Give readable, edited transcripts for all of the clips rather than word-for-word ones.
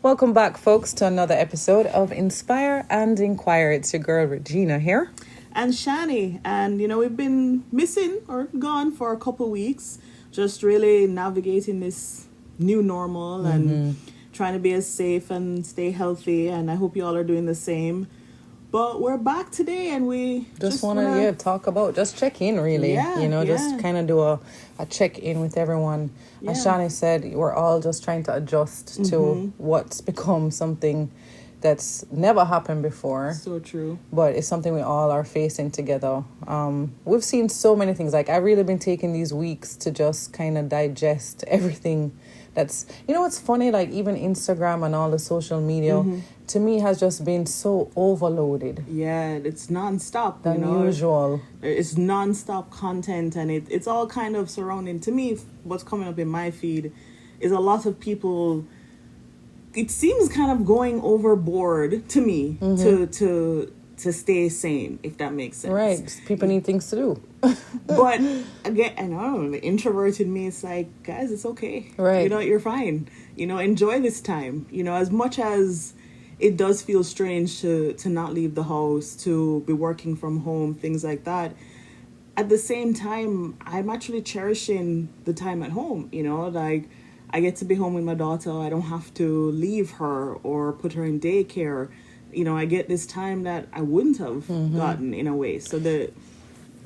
Welcome back, folks, to another episode of Inspire and Inquire. It's your girl, Regina, here. And Shani. And, we've been missing or gone for a couple weeks, just really navigating this new normal and trying to be as safe and stay healthy. And I hope you all are doing the same. But we're back today and we just want to talk about, just check in, really. Just kind of do a check-in with everyone. Yeah. As Shani said, we're all just trying to adjust to what's become something that's never happened before. So true. But it's something we all are facing together. We've seen so many things. Like, I've really been taking these weeks to just kind of digest everything that's... what's funny? Like, even Instagram and all the social media, to me, has just been so overloaded. Yeah, it's non-stop. Than usual. It's non-stop content, and it's all kind of surrounding... To me, what's coming up in my feed is a lot of people... It seems kind of going overboard to me to stay sane, if that makes sense. Right. People need things to do. But again, I know the introvert in me is like, guys, it's okay. Right. You're fine. Enjoy this time. As much as it does feel strange to not leave the house, to be working from home, things like that. At the same time, I'm actually cherishing the time at home. Like, I get to be home with my daughter. I don't have to leave her or put her in daycare. I get this time that I wouldn't have gotten in a way.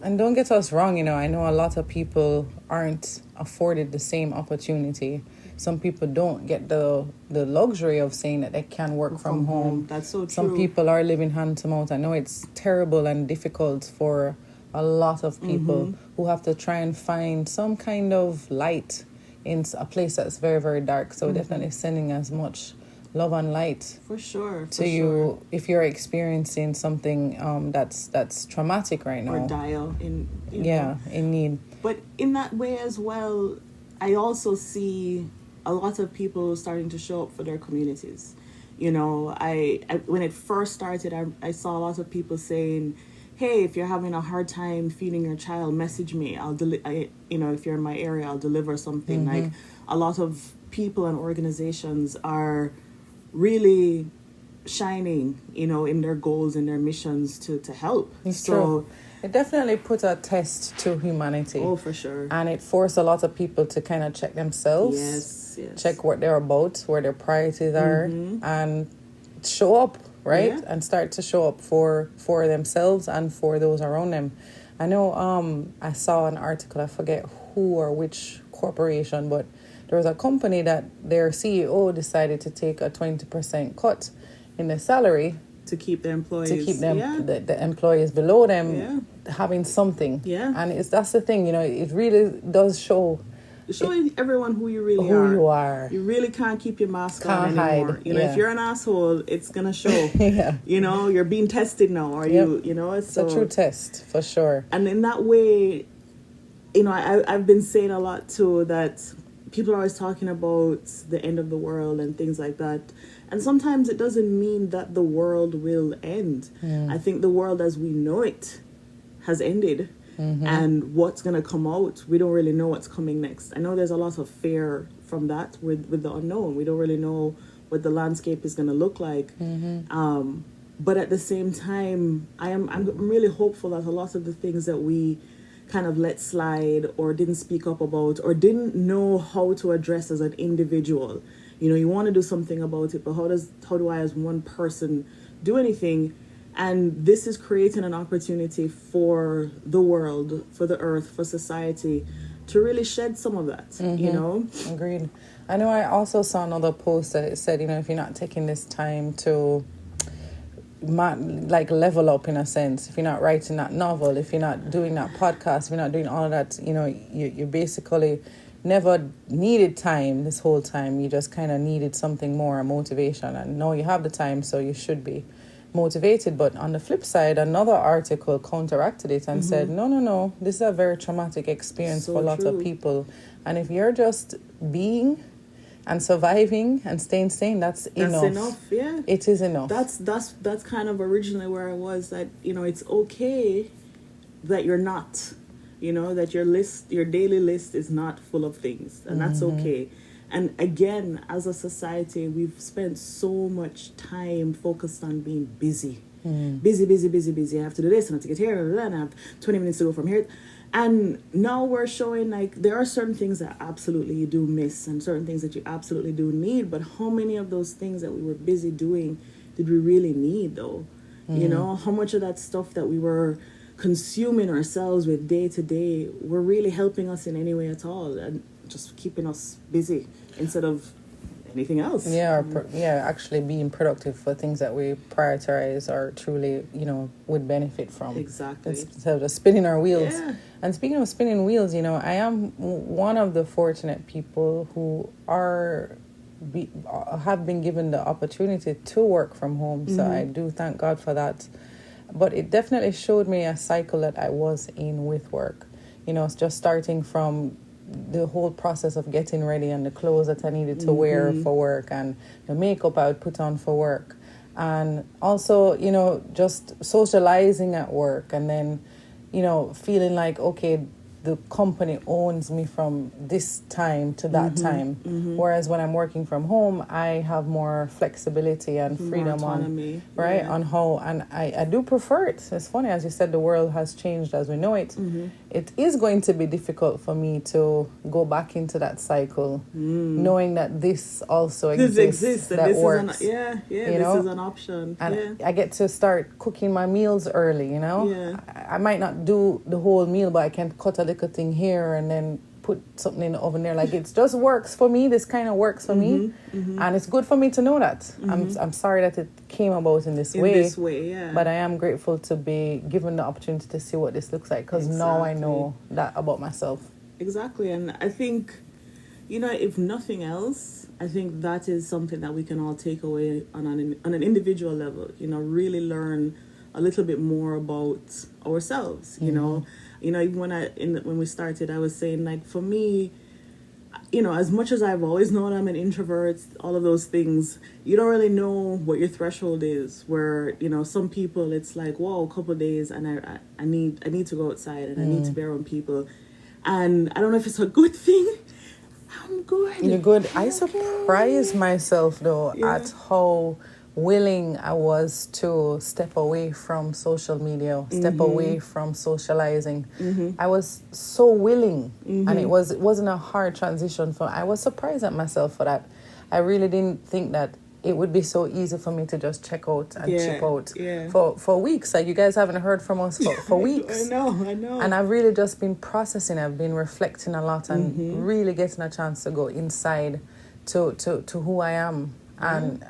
And don't get us wrong, I know a lot of people aren't afforded the same opportunity. Some people don't get the luxury of saying that they can work from home. That's so true. Some people are living hand to mouth. I know it's terrible and difficult for a lot of people who have to try and find some kind of light in a place that's very, very dark. So definitely sending as much love and light for sure to you if you're experiencing something that's traumatic right now or dire in need. But in that way as well, I also see a lot of people starting to show up for their communities. I when it first started, I saw a lot of people saying, hey, if you're having a hard time feeding your child, message me. If you're in my area, I'll deliver something. Like, a lot of people and organizations are really shining, in their goals and their missions to help. It's true. It definitely put a test to humanity. Oh, for sure. And it forced a lot of people to kind of check themselves. Yes. Check what they're about, where their priorities are, and show up. Right? Yeah. And start to show up for themselves and for those around them. I know I saw an article, I forget who or which corporation, but there was a company that their CEO decided to take a 20% cut in their salary. To keep the employees. To keep them, the employees below them having something. Yeah. And that's the thing, it really dodoes show... Showing everyone who you really are. Who you are. You really can't keep your mask on anymore. Hide. If you're an asshole, it's going to show. Yeah. You're being tested now. Or it's a true test, for sure. And in that way, I've been saying a lot too that people are always talking about the end of the world and things like that. And sometimes it doesn't mean that the world will end. I think the world as we know it has ended. And what's going to come out, we don't really know what's coming next. I know there's a lot of fear from that with the unknown. We don't really know what the landscape is going to look like. But at the same time, I'm really hopeful that a lot of the things that we kind of let slide or didn't speak up about or didn't know how to address as an individual, you want to do something about it, but how do I as one person do anything? And this is creating an opportunity for the world, for the earth, for society to really shed some of that, Agreed. I know I also saw another post that it said, if you're not taking this time to level up in a sense, if you're not writing that novel, if you're not doing that podcast, if you're not doing all of that, you basically never needed time this whole time. You just kind of needed something more, motivation. And now you have the time, so you should be motivated. But on the flip side, another article counteracted it and said, no, this is a very traumatic experience for a lot of people. And if you're just being and surviving and staying sane, that's enough. That's enough, yeah. It is enough. That's kind of originally where I was, that, it's okay that you're not, that your daily list is not full of things, and that's okay. And again, as a society, we've spent so much time focused on being busy. Busy, busy, busy, busy. I have to do this and I have to get here and I have 20 minutes to go from here. And now we're showing like there are certain things that absolutely you do miss and certain things that you absolutely do need. But how many of those things that we were busy doing did we really need though? You know, how much of that stuff that we were consuming ourselves with day to day were really helping us in any way at all and just keeping us busy instead of anything else. Actually being productive for things that we prioritize or truly, would benefit from. Exactly. Instead of just spinning our wheels. Yeah. And speaking of spinning wheels, I am one of the fortunate people who have been given the opportunity to work from home. So I do thank God for that. But it definitely showed me a cycle that I was in with work. It's just starting from the whole process of getting ready and the clothes that I needed to wear for work and the makeup I would put on for work. And also, just socializing at work and then, feeling like, okay, the company owns me from this time to that time. Whereas when I'm working from home, I have more flexibility and freedom on how, and I do prefer it. It's funny, as you said, the world has changed as we know it. It is going to be difficult for me to go back into that cycle, knowing that this also exists, that this works. This is an option. And I get to start cooking my meals early, Yeah. I might not do the whole meal, but I can cut a little thing here and then put something in the oven there. Like, it just works for me. This kind of works for me. And it's good for me to know that. I'm sorry that it came about in this way. But I am grateful to be given the opportunity to see what this looks like, because now I know that about myself. Exactly. And I think, if nothing else, I think that is something that we can all take away on an individual level, really learn a little bit more about ourselves, even when we started, I was saying, like, for me, as much as I've always known I'm an introvert, all of those things, you don't really know what your threshold is, where, some people, it's like, whoa, a couple of days and I need to go outside and I need to be around people. And I don't know if it's a good thing. I'm good. You're good. I surprised myself, though, at how willing I was to step away from social media, step away from socializing. I was so willing, and it wasn't a hard transition I was surprised at myself for that. I really didn't think that it would be so easy for me to just check out and chip out for weeks. Like, you guys haven't heard from us for weeks. I know. And I've really just been processing. I've been reflecting a lot and really getting a chance to go inside to who I am. And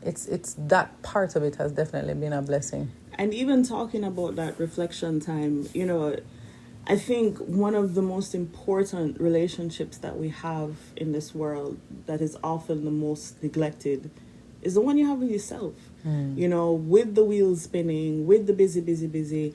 it's that part of it has definitely been a blessing. And even talking about that reflection time, I think one of the most important relationships that we have in this world that is often the most neglected is the one you have with yourself. With the wheels spinning, with the busy,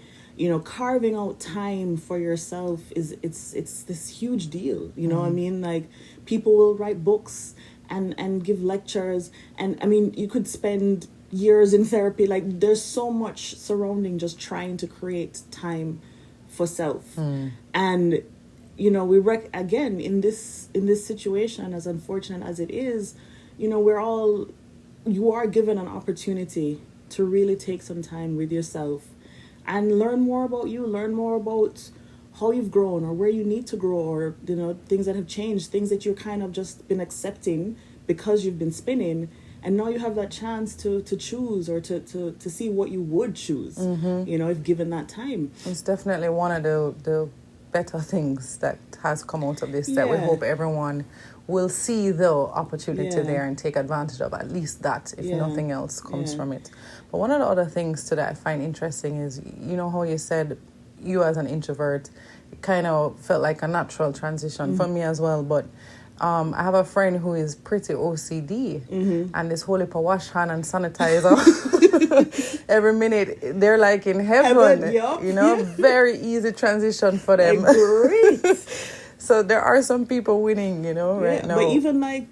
carving out time for yourself it's this huge deal. What I mean? Like, people will write books and give lectures, and I mean, you could spend years in therapy. Like, there's so much surrounding just trying to create time for self. And again, in this situation, as unfortunate as it is, you are given an opportunity to really take some time with yourself and learn more about you, learn more about how you've grown or where you need to grow, or things that have changed, things that you're kind of just been accepting because you've been spinning, and now you have that chance to choose or to see what you would choose, if given that time. It's definitely one of the better things that has come out of this, that we hope everyone will see the opportunity there and take advantage of at least that, if nothing else comes from it. But one of the other things too that I find interesting is, how you said you as an introvert, it kind of felt like a natural transition for me as well. But I have a friend who is pretty OCD, and this whole heap of wash hand and sanitizer every minute, they're like in heaven. Very easy transition for them. Great. So there are some people winning, right now. But even like,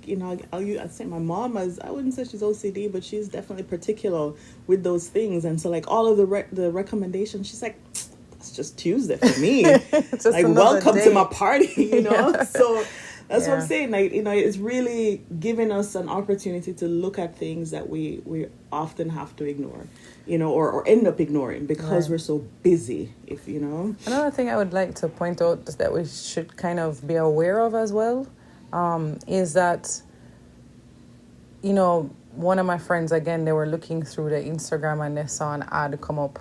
I'd say my mom I wouldn't say she's OCD, but she's definitely particular with those things. And so, like, all of the recommendations, she's like, that's just Tuesday for me. Like, welcome to my party, So That's what I'm saying. Like, it's really giving us an opportunity to look at things that we often have to ignore, or end up ignoring because we're so busy. Another thing I would like to point out that we should kind of be aware of as well, is that, one of my friends, again, they were looking through the Instagram and they saw an ad come up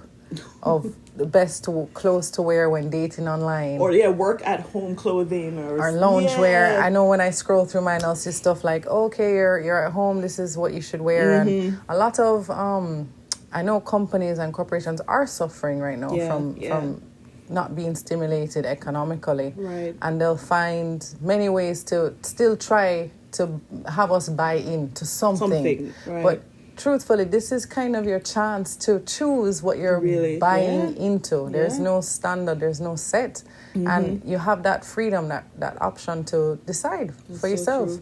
of the best clothes to wear when dating online. Or, work at home clothing. Or loungewear. Yeah. I know when I scroll through mine, I'll see stuff like, okay, you're at home, this is what you should wear. Mm-hmm. And a lot of, I know companies and corporations are suffering right now from not being stimulated economically. Right. And they'll find many ways to still try to have us buy into something. Right. But truthfully, this is kind of your chance to choose what you're really buying into. There's no standard, there's no set. Mm-hmm. And you have that freedom, that option to decide for yourself. True.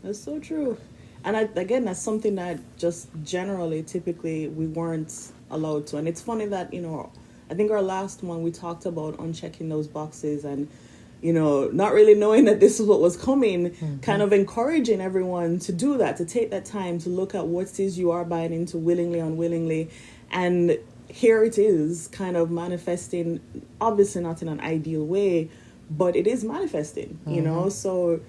That's so true. And that's something that just generally, typically, we weren't allowed to. And it's funny that, I think our last one, we talked about unchecking those boxes and, not really knowing that this is what was coming, mm-hmm. kind of encouraging everyone to do that, to take that time to look at what it is you are buying into willingly, unwillingly. And here it is kind of manifesting, obviously not in an ideal way, but it is manifesting, mm-hmm. So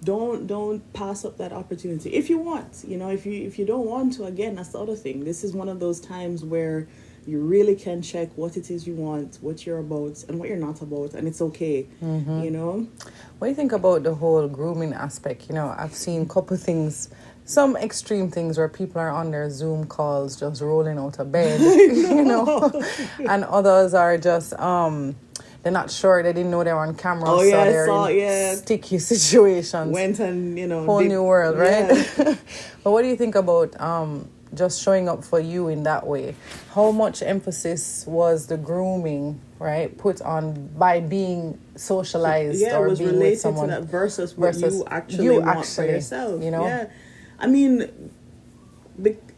don't pass up that opportunity if you want. If you don't want to, again, that's the other thing. This is one of those times where you really can check what it is you want, what you're about, and what you're not about, and it's okay, mm-hmm. What do you think about the whole grooming aspect? I've seen a couple things, some extreme things where people are on their Zoom calls just rolling out of bed, and others are just, they're not sure, they didn't know they were on camera, so they're in sticky situations. Went and, whole new world, right? Yeah. But what do you think about just showing up for you in that way? How much emphasis was the grooming, right, put on by being socialized or was being related with someone to that versus what you actually want for yourself? Yeah, I mean,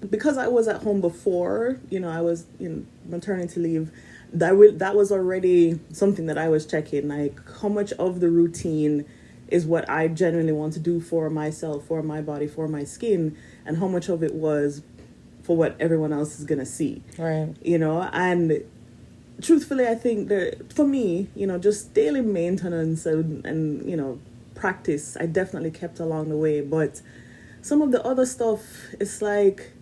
because I was at home before, I was in maternity leave. That was already something that I was checking, like how much of the routine is what I genuinely want to do for myself, for my body, for my skin, and how much of it was for what everyone else is going to see. Right. And truthfully, I think that for me, just daily maintenance and practice, I definitely kept along the way. But some of the other stuff, it's like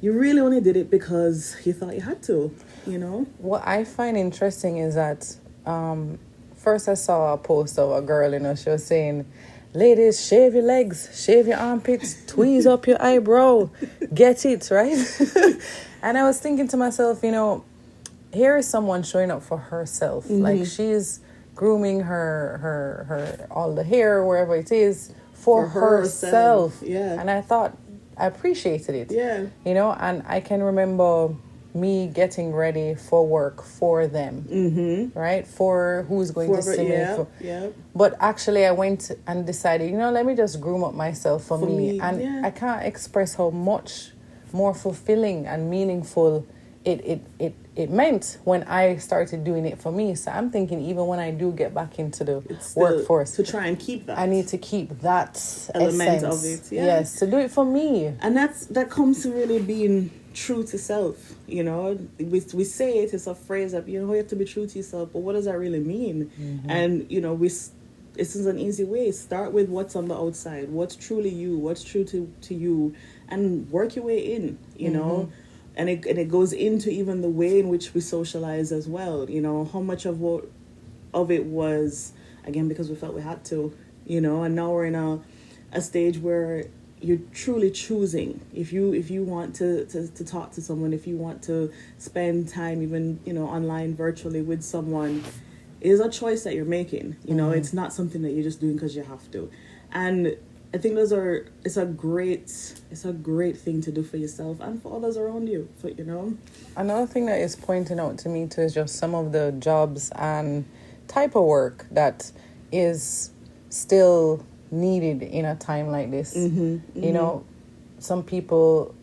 you really only did it because you thought you had to, What I find interesting is that first I saw a post of a girl, she was saying, ladies, shave your legs, shave your armpits, tweeze up your eyebrow, get it, right? And I was thinking to myself, here is someone showing up for herself. Mm-hmm. Like she's grooming her all the hair, wherever it is, for herself. Yeah. And I thought, I appreciated it. Yeah. And I can remember me getting ready for work for them, mm-hmm. right? For who's going to see me. Yeah. But actually, I went and decided, let me just groom up myself for me. And I can't express how much more fulfilling and meaningful it meant when I started doing it for me. So I'm thinking, even when I do get back into the workforce, to try and keep that, I need to keep that element essence of it. Yeah. Yes, to do it for me. And that comes to really being true to self. We say it's a phrase that you have to be true to yourself, but what does that really mean? Mm-hmm. And this is an easy way. Start with what's on the outside, what's truly you, what's true to you, and work your way in. Mm-hmm. And it goes into even the way in which we socialize as well. How much of it was, again, because we felt we had to, and now we're in a stage where you're truly choosing. If you want to talk to someone, if you want to spend time even, online virtually with someone, it is a choice that you're making. Mm-hmm. It's not something that you're just doing because you have to. And I think it's a great thing to do for yourself and for others around you. Another thing that is pointing out to me too is just some of the jobs and type of work that is still needed in a time like this. Mm-hmm, mm-hmm. Some people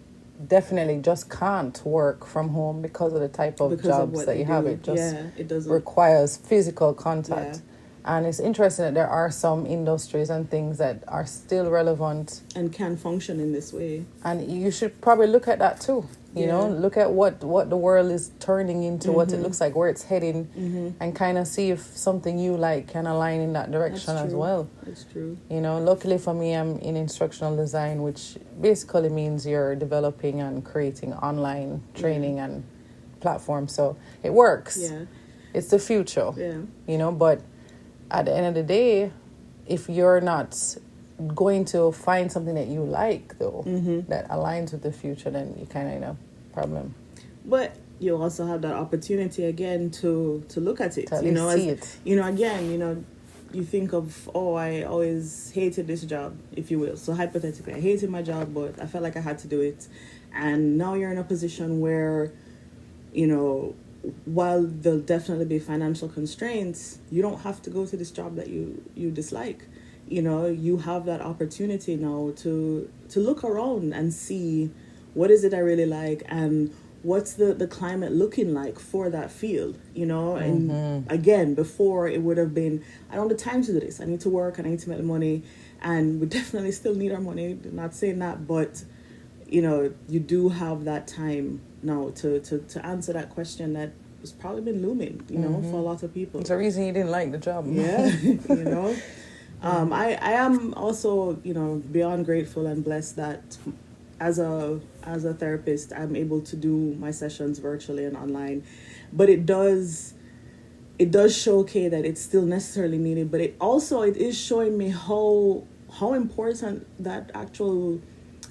definitely just can't work from home because of the type of jobs that you have. It just it doesn't requires physical contact. Yeah. And it's interesting that there are some industries and things that are still relevant. And can function in this way. And you should probably look at that too. You know, look at what the world is turning into, what it looks like, where it's heading, and kind of see if something you like can align in that direction as well. That's true. You know, luckily for me, I'm in instructional design, which basically means you're developing and creating online training and platforms. So it works. Yeah. It's the future. Yeah. You know, but at the end of the day, if you're not going to find something that you like, though, that aligns with the future, then you kind of, problem. But you also have that opportunity again to look at it. To at least see it. Again, you think of, I always hated this job, if you will. So hypothetically, I hated my job, but I felt like I had to do it. And now you're in a position where, while there'll definitely be financial constraints, you don't have to go to this job that you dislike. You have that opportunity now to look around and see what is it I really like and what's the climate looking like for that field, And again, before it would have been, I don't have the time to do this. I need to work and I need to make the money. And we definitely still need our money. Not saying that, but, you do have that time now to answer that question that has probably been looming, for a lot of people. It's a reason you didn't like the job. Yeah, I am also, beyond grateful and blessed that as a therapist, I'm able to do my sessions virtually and online. But it does show, okay, that it's still necessarily needed. But it is showing me how important that actual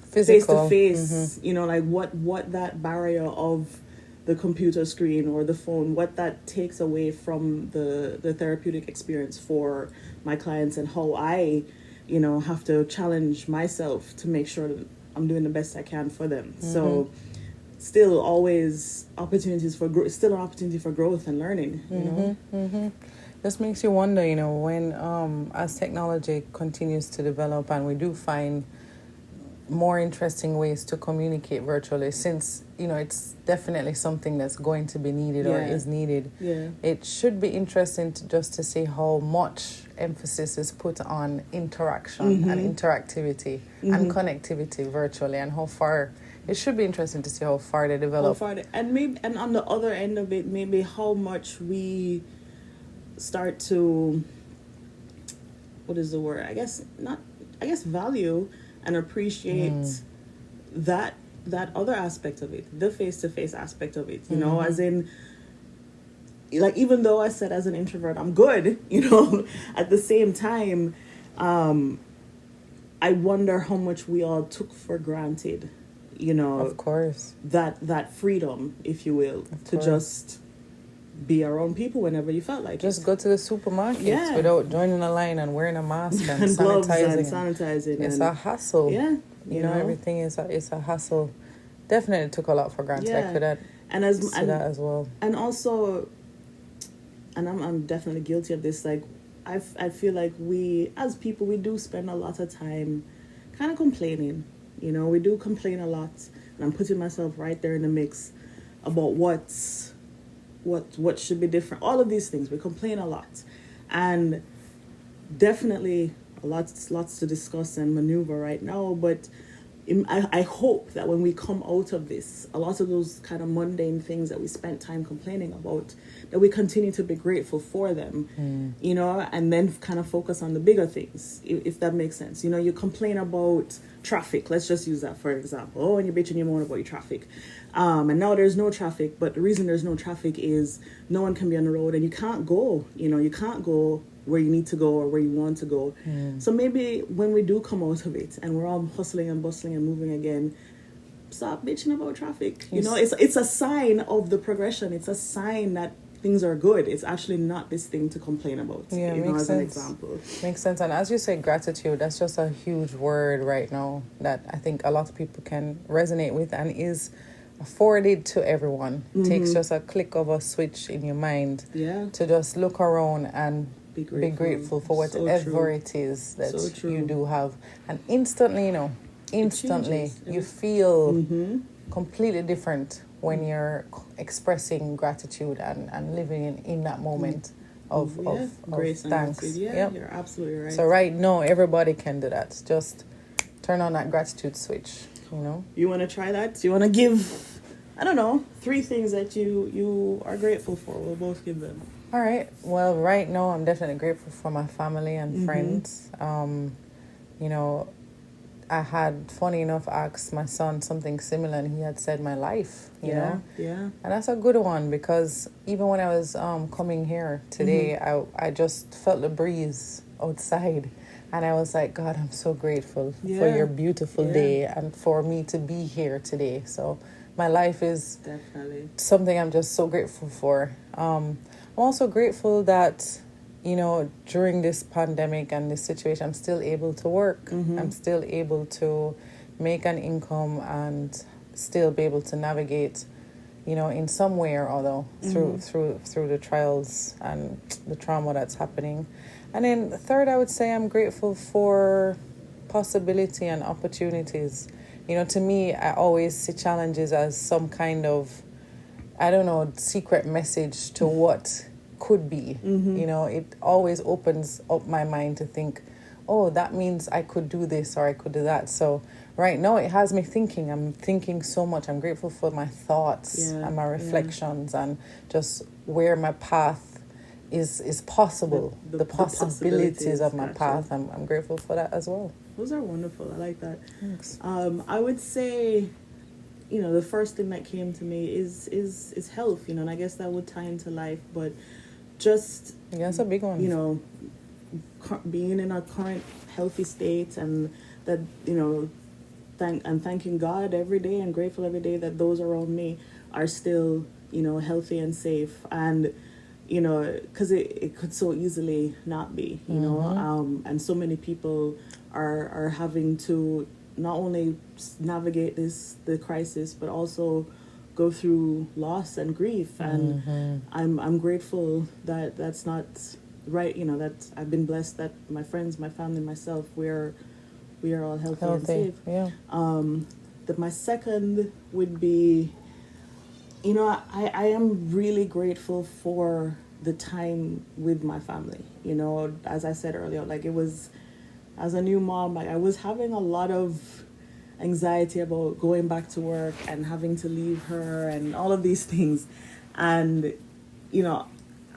Physical. face-to-face, like what that barrier of the computer screen or the phone, what that takes away from the therapeutic experience for my clients, and how I, have to challenge myself to make sure that I'm doing the best I can for them. So still always opportunities for still an opportunity for growth and learning, This makes you wonder, when as technology continues to develop and we do find more interesting ways to communicate virtually, since it's definitely something that's going to be needed or is needed. It should be interesting to see how much emphasis is put on interaction and interactivity and connectivity virtually, and how far it should be interesting to see how far they develop. And on the other end of it, maybe how much we start to, what is the word? I guess value and appreciate that other aspect of it, the face-to-face aspect of it, as in, like, even though I said as an introvert I'm good, at the same time, I wonder how much we all took for granted, Of course. that freedom, if you will, to just be around people whenever you felt like just go to the supermarket without joining a line and wearing a mask and, and gloves sanitizing. and sanitizing. It's a hassle. Yeah. Everything is a hassle. Definitely took a lot for granted. Yeah. I could see that as well. And also, and I'm definitely guilty of this, like, I feel like we, as people, we do spend a lot of time kind of complaining. We do complain a lot. And I'm putting myself right there in the mix about what should be different. All of these things. We complain a lot. And definitely lots to discuss and maneuver right now. But I hope that when we come out of this, a lot of those kind of mundane things that we spent time complaining about, that we continue to be grateful for them, and then kind of focus on the bigger things, if that makes sense. You complain about traffic. Let's just use that for example. Oh, and you're bitching your moan about your traffic. And now there's no traffic, but the reason there's no traffic is no one can be on the road and you can't go. You can't go where you need to go or where you want to go. So maybe when we do come out of it and we're all hustling and bustling and moving again, stop bitching about traffic. It's a sign of the progression. It's a sign that things are good. It's actually not this thing to complain about. Makes as sense. An example. Makes sense. And as you say, gratitude, that's just a huge word right now that I think a lot of people can resonate with and is afforded to everyone. Takes just a click of a switch in your mind to just look around and be grateful for whatever it is that you do have. And instantly, you feel completely different when you're expressing gratitude and living in that moment. of grace and thanks. gratitude. Yeah, Yep. you're absolutely right. So right now, everybody can do that. Just turn on that gratitude switch, you know? You want to try that? You want to give, I don't know, 3 things that you are grateful for. We'll both give them. All right. Well, right now, I'm definitely grateful for my family and friends. You know, I had, funny enough, asked my son something similar, and he had said my life, you know? Yeah. And that's a good one, because even when I was coming here today, I just felt the breeze outside. And I was like, God, I'm so grateful for your beautiful day and for me to be here today. So my life is definitely something I'm just so grateful for. I'm also grateful that, you know, during this pandemic and this situation, I'm still able to work. I'm still able to make an income and still be able to navigate, you know, in some way or other through the trials and the trauma that's happening. And then third, I would say I'm grateful for possibility and opportunities. You know, to me, I always see challenges as some kind of, I don't know, secret message to what could be. You know, it always opens up my mind to think, oh, that means I could do this or I could do that. So right now it has me thinking. I'm thinking so much. I'm grateful for my thoughts and my reflections and just where my path is possible. The possibilities of my path. I'm grateful for that as well. Those are wonderful. I like that. Thanks. I would say, you know, the first thing that came to me is health, you know, and I guess that would tie into life, but just, yeah, that's a big one. You know, being in a current healthy state, and that, you know, thanking God every day and grateful every day that those around me are still, you know, healthy and safe. And, you know, because it could so easily not be, you know, and so many people are having to not only navigate the crisis, but also go through loss and grief. And I'm grateful that that's not right, you know, that I've been blessed that my friends, my family, myself, we are all healthy and safe. Yeah. That my second would be, you know, I am really grateful for the time with my family. You know, as I said earlier, like, it was, as a new mom, like, I was having a lot of anxiety about going back to work and having to leave her and all of these things. And, you know,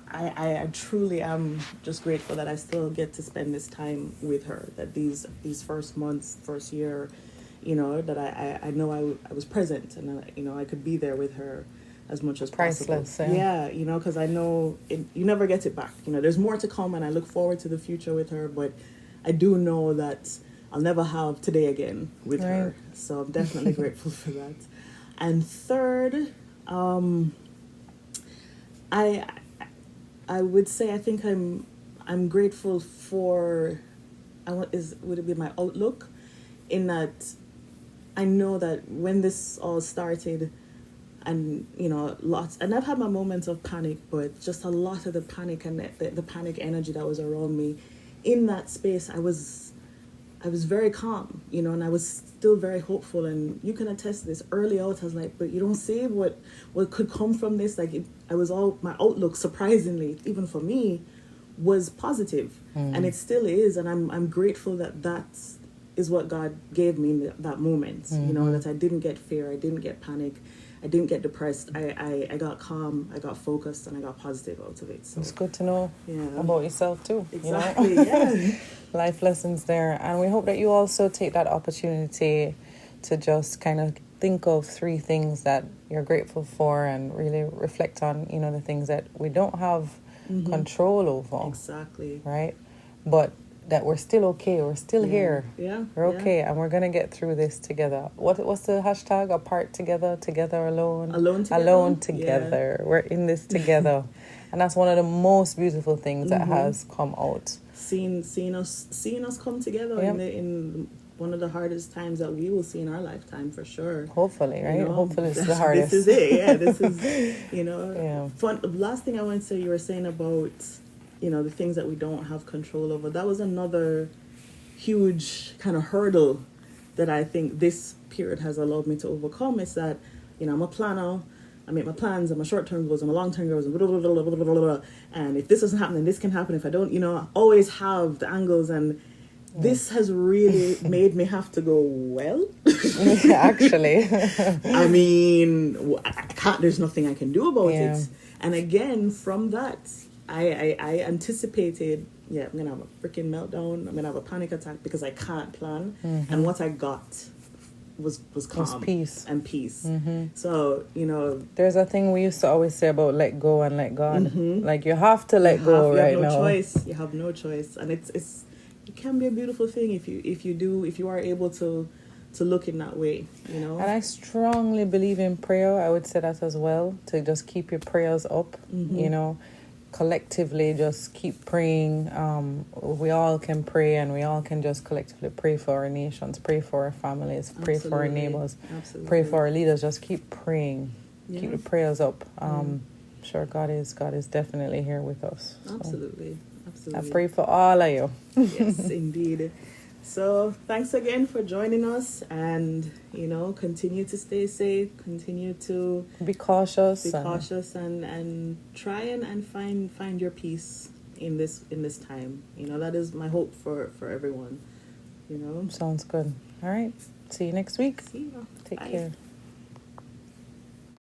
I truly am just grateful that I still get to spend this time with her, that these first months, first year, you know, that I know I was present, and you know, I could be there with her as much as priceless, possible. Yeah, you know, because I know you never get it back. You know, there's more to come, and I look forward to the future with her, but I do know that I'll never have today again with her. So I'm definitely grateful for that. And third, I would say I think I'm grateful for, would it be my outlook, in that I know that when this all started, and, you know, lots, and I've had my moments of panic, but just a lot of the panic and the panic energy that was around me, in that space, I was very calm, you know, and I was still very hopeful. And you can attest to this. Early out, I was like, but you don't say what could come from this. Like, my outlook, surprisingly, even for me, was positive. And it still is. And I'm grateful that is what God gave me in that moment. You know, that I didn't get fear, I didn't get panic, I didn't get depressed. I got calm, I got focused, and I got positive out of it. So it's good to know about yourself too. Exactly. You know? Yeah. Life lessons there. And we hope that you also take that opportunity to just kind of think of 3 things that you're grateful for, and really reflect on, you know, the things that we don't have control over. Exactly. Right? But that we're still okay. We're still here. Yeah. We're okay, and we're gonna get through this together. What's the hashtag? Apart together, together alone. Alone together. We're in this together. And that's one of the most beautiful things that has come out. Seeing us come together in one of the hardest times that we will see in our lifetime, for sure. Hopefully, right? You know, hopefully it's the hardest. This is it. Yeah, this is, you know. Fun. Last thing I want to say, you were saying about, you know, the things that we don't have control over. That was another huge kind of hurdle that I think this period has allowed me to overcome. Is that, you know, I'm a planner, I make my plans and my short-term goals and my long-term goals and blah, blah, blah, blah, blah, blah, blah. And if this doesn't happen, then this can happen. If I don't, always have the angles. And this has really made me have to go, well, Actually. I mean, I can't, there's nothing I can do about Yeah. it. And again, from that, I anticipated, I'm going to have a freaking meltdown. I'm going to have a panic attack because I can't plan. And what I got was calm. Was peace. And peace. So, There's a thing we used to always say about let go and let God. Like, you have to let go you right have no now. choice. You have no choice. And it can be a beautiful thing if you are able to look in that way, And I strongly believe in prayer. I would say that as well, to just keep your prayers up, collectively just keep praying. We all can pray, and we all can just collectively pray for our nations, pray for our families, pray for our neighbors, pray for our leaders. Just keep praying, keep the prayers up. Sure, God is definitely here with us. So Absolutely. I pray for all of you. Yes, indeed. So thanks again for joining us, and continue to stay safe, continue to Be cautious. and try and find your peace in this time. That is my hope for everyone. Sounds good. All right. See you next week. See you. Take Bye. care.